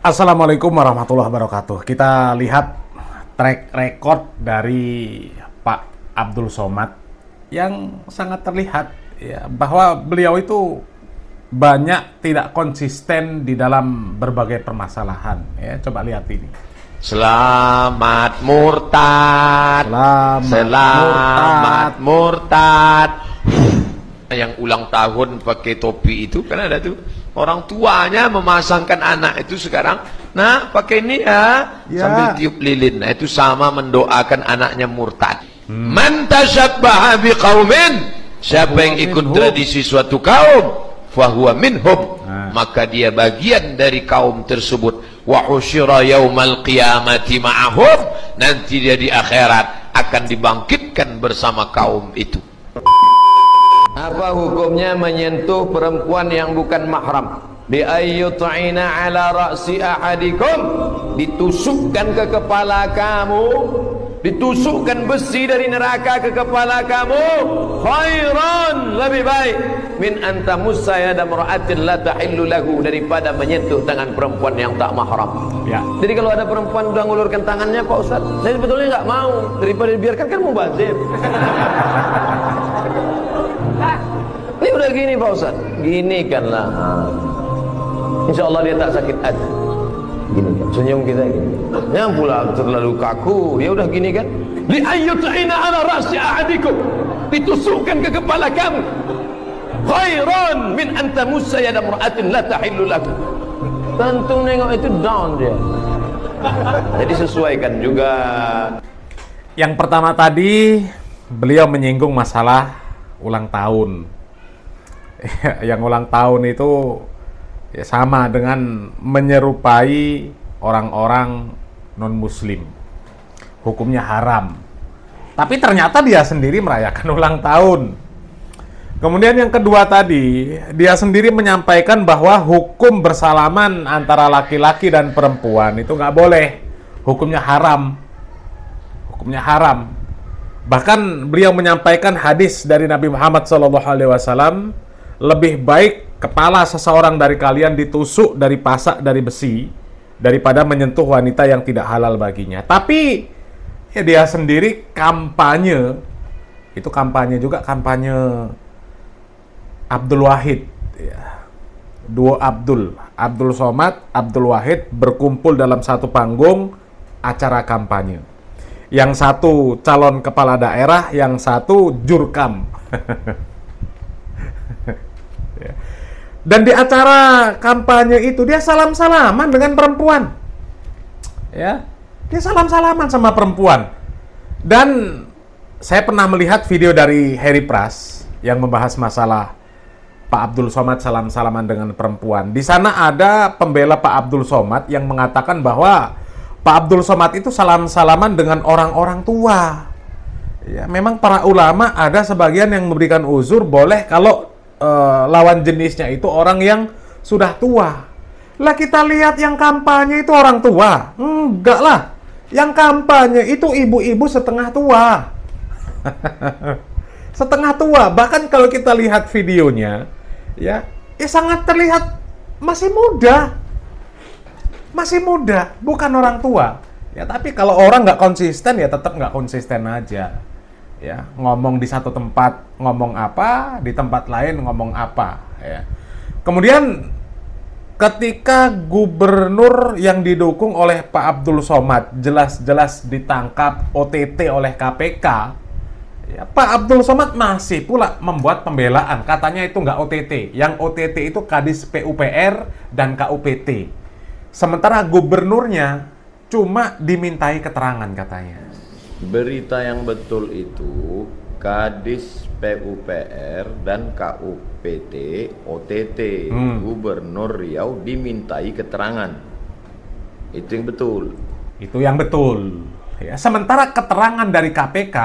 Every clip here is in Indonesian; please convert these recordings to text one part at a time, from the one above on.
Assalamualaikum warahmatullahi wabarakatuh. Kita lihat track record dari Pak Abdul Somad yang sangat terlihat ya, bahwa beliau itu banyak tidak konsisten di dalam berbagai permasalahan ya. Coba lihat ini. Selamat murtad. Selamat murtad. Yang ulang tahun pakai topi itu kan ada tuh. Orang tuanya memasangkan anak itu sekarang, nah pakai ini ya, sambil tiup lilin. Nah, itu sama mendoakan anaknya murtad. Man tashabbaha biqaumin, siapa yang ikut tradisi suatu kaum, fahuwa minhum, maka dia bagian dari kaum tersebut. Wa husyira yaumal qiyamati ma'ahum, nanti dia di akhirat akan dibangkitkan bersama kaum itu. Apa hukumnya menyentuh perempuan yang bukan mahram? Bi ayyut'ina ala ra'si ahadikum, ditusukkan ke kepala kamu, ditusukkan besi dari neraka ke kepala kamu, khairan, lebih baik min antamussa yada mar'atin la tahillu lahu, daripada menyentuh tangan perempuan yang tak mahram. Ya. Jadi kalau ada perempuan udah ngulurkan tangannya, Pak Ustaz, saya sebetulnya nggak mau, daripada dibiarkan kan mubazir. Ini udah gini Pak Ustaz, gini kanlah, insya Allah dia tak sakit hati. Gini kan, senyum kita gini. Yang pula terlalu kaku, dia udah gini kan. Li ayyut'ina ala ra'si ahadikum, ditusukkan ke kepala kamu. Khairan min anta mussa yada mar'atin la tahillu lakum. Tentu nengok itu down dia. Jadi sesuaikan juga. Yang pertama tadi beliau menyinggung masalah ulang tahun. Yang ulang tahun itu ya sama dengan menyerupai orang-orang non-muslim. Hukumnya haram. Tapi ternyata dia sendiri merayakan ulang tahun. Kemudian yang kedua tadi, dia sendiri menyampaikan bahwa hukum bersalaman antara laki-laki dan perempuan itu nggak boleh. Hukumnya haram. Hukumnya haram. Bahkan beliau menyampaikan hadis dari Nabi Muhammad SAW, lebih baik kepala seseorang dari kalian ditusuk dari pasak dari besi daripada menyentuh wanita yang tidak halal baginya. Tapi ya dia sendiri kampanye, itu kampanye juga, kampanye Abdul Wahid ya. Duo Abdul Somad, Abdul Wahid berkumpul dalam satu panggung acara kampanye. Yang satu calon kepala daerah, yang satu jurkam. Dan di acara kampanye itu dia salam-salaman dengan perempuan. Ya. Dia salam-salaman sama perempuan. Dan saya pernah melihat video dari Harry Pras yang membahas masalah Pak Abdul Somad salam-salaman dengan perempuan. Di sana ada pembela Pak Abdul Somad yang mengatakan bahwa Pak Abdul Somad itu salam-salaman dengan orang-orang tua. Ya, memang para ulama ada sebagian yang memberikan uzur boleh kalau lawan jenisnya itu orang yang sudah tua. Lah kita lihat yang kampanye itu orang tua. Enggak lah. Yang kampanye itu ibu-ibu setengah tua. Setengah tua. Bahkan kalau kita lihat videonya, ya sangat terlihat masih muda. Masih muda, bukan orang tua. Ya, tapi kalau orang nggak konsisten ya tetap nggak konsisten aja. Ya, ngomong di satu tempat ngomong apa, di tempat lain ngomong apa ya. Kemudian ketika gubernur yang didukung oleh Pak Abdul Somad jelas-jelas ditangkap OTT oleh KPK ya, Pak Abdul Somad masih pula membuat pembelaan, katanya itu nggak OTT, yang OTT itu Kadis PUPR dan KUPT, sementara gubernurnya cuma dimintai keterangan katanya. Berita yang betul itu Kadis PUPR dan KUPT OTT Gubernur Riau dimintai keterangan. Itu yang betul. Itu yang betul. Ya, sementara keterangan dari KPK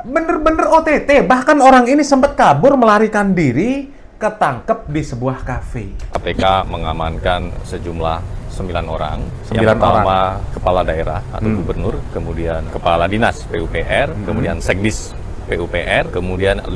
bener-bener OTT. Bahkan orang ini sempat kabur melarikan diri, ketangkep di sebuah kafe. KPK mengamankan sejumlah 9 orang. 9 yang pertama orang. Kepala daerah atau gubernur, kemudian kepala dinas PUPR, kemudian sekdis PUPR, kemudian 5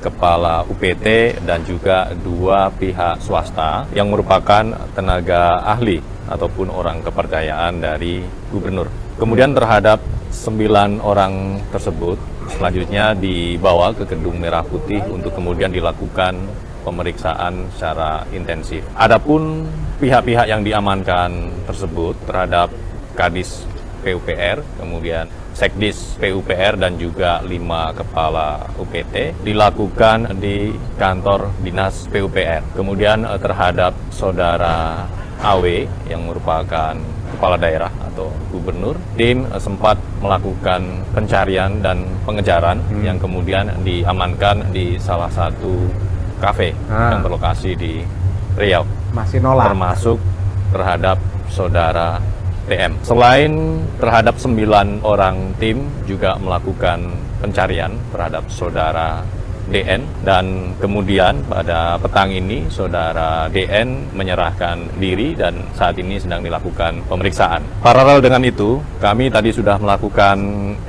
kepala UPT dan juga 2 pihak swasta yang merupakan tenaga ahli ataupun orang kepercayaan dari gubernur. Kemudian terhadap 9 orang tersebut selanjutnya dibawa ke Gedung Merah Putih untuk kemudian dilakukan pemeriksaan secara intensif. Adapun pihak-pihak yang diamankan tersebut terhadap Kadis PUPR, kemudian Sekdis PUPR dan juga 5 kepala UPT dilakukan di kantor dinas PUPR. Kemudian terhadap saudara AW yang merupakan kepala daerah atau gubernur, tim sempat melakukan pencarian dan pengejaran yang kemudian diamankan di salah satu kafe yang berlokasi di Riau. Masih nolak. Termasuk terhadap saudara TM. Selain terhadap 9 orang, tim juga melakukan pencarian terhadap saudara DN, dan kemudian pada petang ini saudara DN menyerahkan diri dan saat ini sedang dilakukan pemeriksaan. Paralel dengan itu, kami tadi sudah melakukan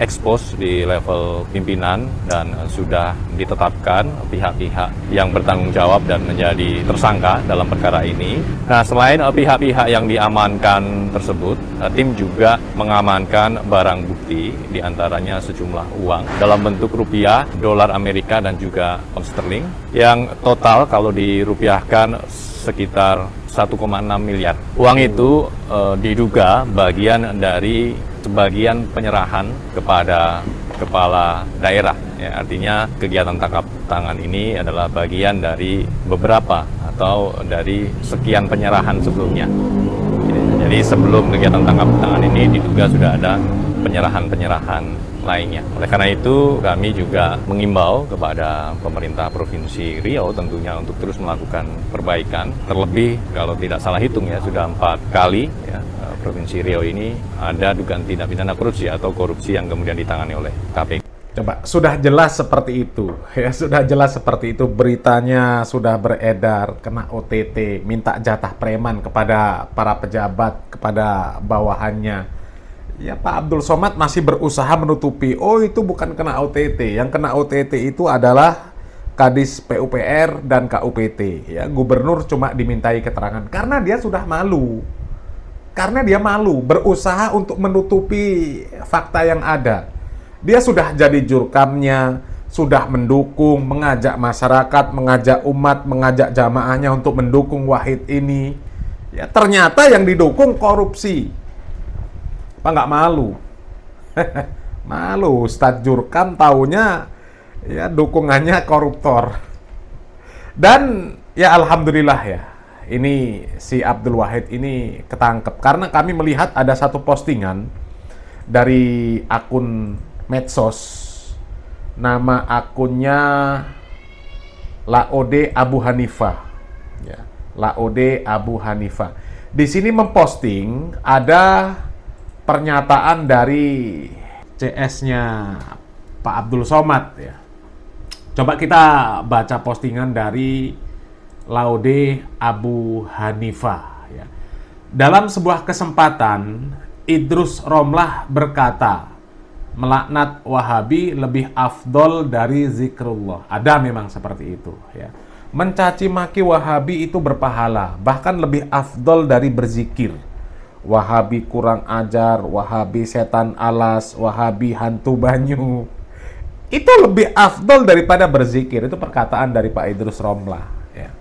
ekspos di level pimpinan dan sudah ditetapkan pihak-pihak yang bertanggung jawab dan menjadi tersangka dalam perkara ini. Nah, selain pihak-pihak yang diamankan tersebut, tim juga mengamankan barang bukti, diantaranya sejumlah uang dalam bentuk rupiah, dolar Amerika, dan juga pound sterling yang total kalau dirupiahkan sekitar 1,6 miliar. Uang itu diduga bagian dari sebagian penyerahan kepada kepala daerah. Ya, artinya kegiatan tangkap tangan ini adalah bagian dari beberapa atau dari sekian penyerahan sebelumnya. Jadi sebelum kegiatan tangkap tangan ini diduga sudah ada penyerahan-penyerahan lainnya. Oleh karena itu, kami juga mengimbau kepada pemerintah Provinsi Riau tentunya untuk terus melakukan perbaikan. Terlebih kalau tidak salah hitung ya, sudah 4 kali ya, Provinsi Riau ini ada dugaan tindak pidana korupsi atau korupsi yang kemudian ditangani oleh KPK. Coba, sudah jelas seperti itu ya, sudah jelas seperti itu, beritanya sudah beredar, kena OTT, minta jatah preman kepada para pejabat, kepada bawahannya. Ya, Pak Abdul Somad masih berusaha menutupi, oh itu bukan kena OTT, yang kena OTT itu adalah Kadis PUPR dan KUPT. Ya, gubernur cuma dimintai keterangan karena dia sudah malu. Karena dia malu, berusaha untuk menutupi fakta yang ada. Dia sudah jadi jurkamnya, sudah mendukung, mengajak masyarakat, mengajak umat, mengajak jamaahnya untuk mendukung Wahid ini. Ya, ternyata yang didukung korupsi. Apa nggak malu? Malu, Ustadz Jurkam taunya ya dukungannya koruptor. Dan ya alhamdulillah ya, ini si Abdul Wahid ini ketangkep. Karena kami melihat ada satu postingan dari akun medsos, nama akunnya Laode Abu Hanifah. Ya, Laode Abu Hanifah. Di sini memposting ada pernyataan dari CS-nya Pak Abdul Somad ya. Coba kita baca postingan dari Laode Abu Hanifah ya. Dalam sebuah kesempatan, Idrus Romlah berkata, melaknat Wahabi lebih afdol dari zikrullah. Ada memang seperti itu ya. Mencaci maki Wahabi itu berpahala, bahkan lebih afdol dari berzikir. Wahabi kurang ajar, Wahabi setan alas, Wahabi hantu banyu. Itu lebih afdol daripada berzikir. Itu perkataan dari Pak Idrus Romlah ya.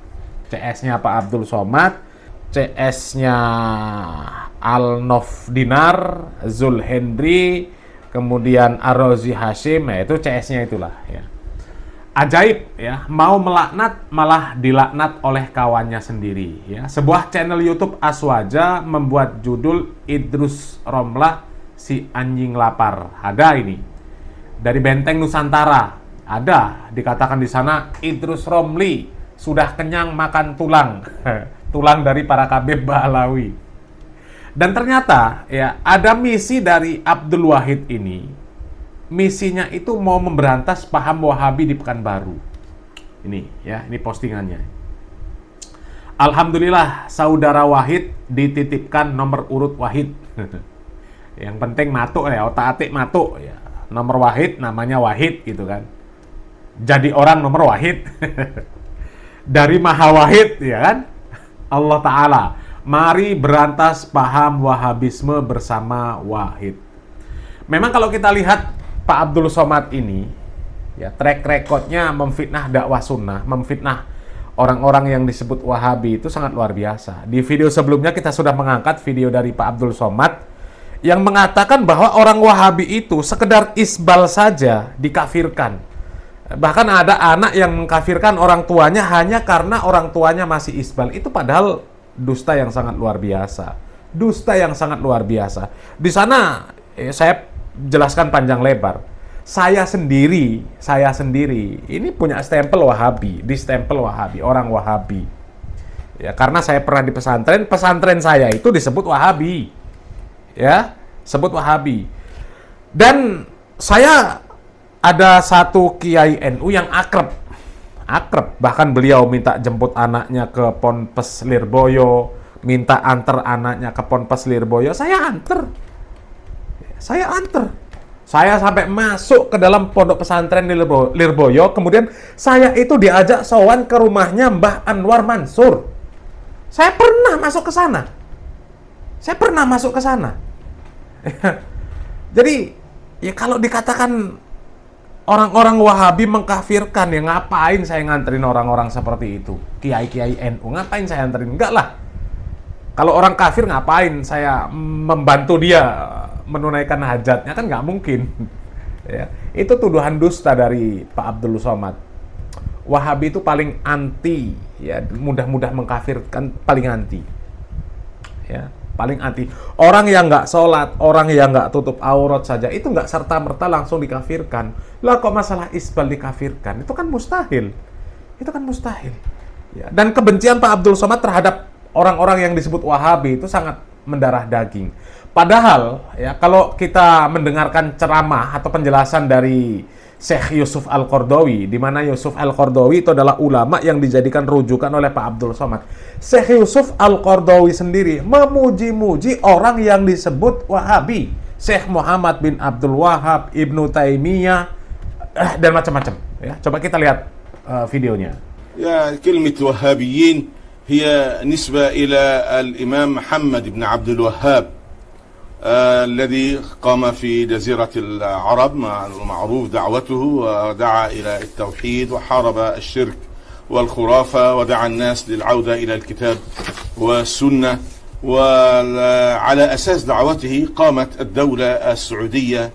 CS-nya Pak Abdul Somad, CS-nya Al-Nof Dinar, Zul Hendri, kemudian Ar-Razi Hashim, ya itu CS-nya itulah ya. Ajaib ya, mau melaknat malah dilaknat oleh kawannya sendiri ya. Sebuah channel YouTube Aswaja membuat judul Idrus Romlah si anjing lapar. Ada ini dari Benteng Nusantara. Ada dikatakan di sana Idrus Romli sudah kenyang makan tulang. Tulang dari para Habib Ba'alawi. Dan ternyata ya ada misi dari Abdul Wahid ini. Misinya itu mau memberantas paham Wahabi di Pekanbaru. Ini ya, ini postingannya. Alhamdulillah saudara Wahid dititipkan nomor urut Wahid. Yang penting matuk ya, otak-atik matuk ya. Nomor Wahid namanya Wahid gitu kan. Jadi orang nomor Wahid. Dari Maha Wahid ya kan. Allah Ta'ala Mari berantas paham Wahabisme bersama Wahid. Memang kalau kita lihat Pak Abdul Somad ini, ya, track recordnya memfitnah dakwah sunnah, memfitnah orang-orang yang disebut Wahabi itu sangat luar biasa. Di video sebelumnya kita sudah mengangkat video dari Pak Abdul Somad yang mengatakan bahwa orang Wahabi itu sekedar isbal saja dikafirkan. Bahkan ada anak yang mengkafirkan orang tuanya hanya karena orang tuanya masih isbal. Itu padahal dusta yang sangat luar biasa. Dusta yang sangat luar biasa. Di sana saya jelaskan panjang lebar. Saya sendiri ini punya stempel Wahabi, distempel Wahabi, orang Wahabi. Ya, karena saya pernah di pesantren saya itu disebut Wahabi. Ya, sebut Wahabi. Dan saya ada satu kiai NU yang akrab, bahkan beliau minta jemput anaknya ke Ponpes Lirboyo, minta antar anaknya ke Ponpes Lirboyo, saya antar. Saya sampai masuk ke dalam pondok pesantren di Lirboyo, kemudian saya itu diajak sowan ke rumahnya Mbah Anwar Mansur. Saya pernah masuk ke sana. Jadi, ya kalau dikatakan orang-orang Wahabi mengkafirkan, ya ngapain saya nganterin orang-orang seperti itu? Kiai-kiai NU, ngapain saya anterin? Enggak lah. Kalau orang kafir ngapain saya membantu dia menunaikan hajatnya? Kan nggak mungkin. Ya, itu tuduhan dusta dari Pak Abdul Somad. Wahabi itu paling anti, ya, mudah-mudah mengkafirkan, paling anti. Ya, paling anti. Orang yang nggak sholat, orang yang nggak tutup aurat saja, itu nggak serta-merta langsung dikafirkan. Lah kok masalah isbal dikafirkan? Itu kan mustahil. Ya, dan kebencian Pak Abdul Somad terhadap orang-orang yang disebut Wahabi itu sangat mendarah daging. Padahal, ya, kalau kita mendengarkan ceramah atau penjelasan dari Syekh Yusuf Al-Qaradawi, di mana Yusuf Al-Qaradawi itu adalah ulama yang dijadikan rujukan oleh Pak Abdul Somad. Syekh Yusuf Al-Qaradawi sendiri memuji-muji orang yang disebut Wahabi. Syekh Muhammad bin Abdul Wahab, Ibnu Taimiyah, dan macam-macam. Ya, coba kita lihat videonya. Ya, kalimat Wahabiyin hiya nisbah ila al-Imam Muhammad bin Abdul Wahab الذي قام في جزيرة العرب معروف دعوته ودعا إلى التوحيد وحارب الشرك والخرافة ودعا الناس للعودة إلى الكتاب والسنة، وعلى أساس دعوته قامت الدولة السعودية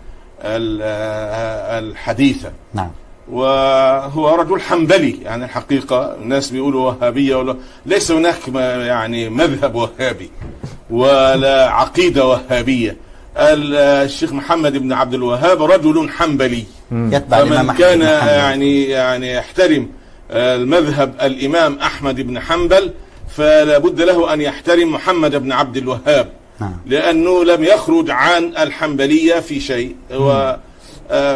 الحديثة. نعم. وهو رجل حنبلي، يعني الحقيقة الناس بيقولوا وهابية ولا ليس هناك يعني مذهب وهابي ولا عقيدة وهابية. الشيخ محمد بن عبد الوهاب رجل حنبلي، فمن كان يعني يحترم المذهب الإمام أحمد بن حنبل فلا بد له أن يحترم محمد بن عبد الوهاب، لأنه لم يخرج عن الحنبلية في شيء.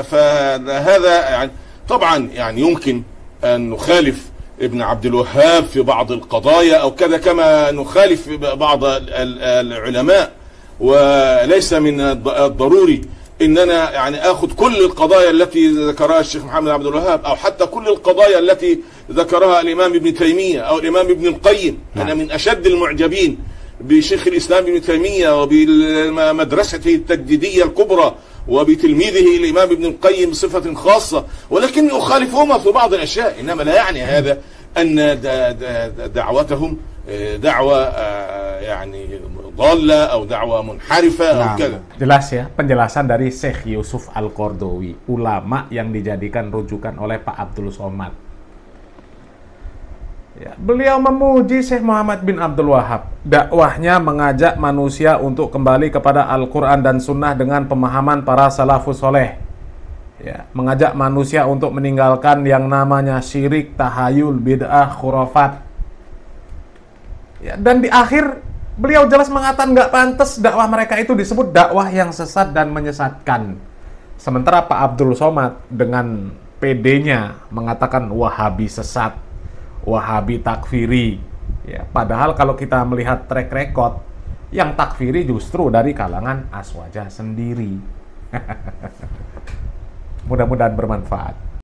فهذا يعني طبعا يعني يمكن أن نخالف ابن عبد الوهاب في بعض القضايا أو كذا، كما نخالف بعض العلماء، وليس من الضروري إننا يعني أخذ كل القضايا التي ذكرها الشيخ محمد عبد الوهاب أو حتى كل القضايا التي ذكرها الإمام ابن تيمية أو الإمام ابن القيم. أنا من أشد المعجبين بشيخ الإسلام ابن تيمية وبمدرسته التجديدية الكبرى وبتلميذه الإمام ابن القيم بصفة خاصة، ولكني أخالفهما في بعض الأشياء، إنما لا يعني هذا أن دعوتهم دعوة يعني ضالة أو دعوة منحرفة أو كذا. Jelas ya penjelasan dari Syekh Yusuf Al-Qaradawi, ulama yang dijadikan rujukan oleh Pak Abdul Somad. Ya, beliau memuji Syekh Muhammad bin Abdul Wahab. Dakwahnya mengajak manusia untuk kembali kepada Al-Quran dan Sunnah dengan pemahaman para salafus soleh. Ya, mengajak manusia untuk meninggalkan yang namanya syirik, tahayul, bid'ah, khurafat. Ya, dan di akhir beliau jelas mengatakan nggak pantas dakwah mereka itu disebut dakwah yang sesat dan menyesatkan. Sementara Pak Abdul Somad dengan PD-nya mengatakan Wahabi sesat, Wahabi takfiri. Ya, padahal kalau kita melihat track record, yang takfiri justru dari kalangan Aswaja sendiri. Mudah-mudahan bermanfaat.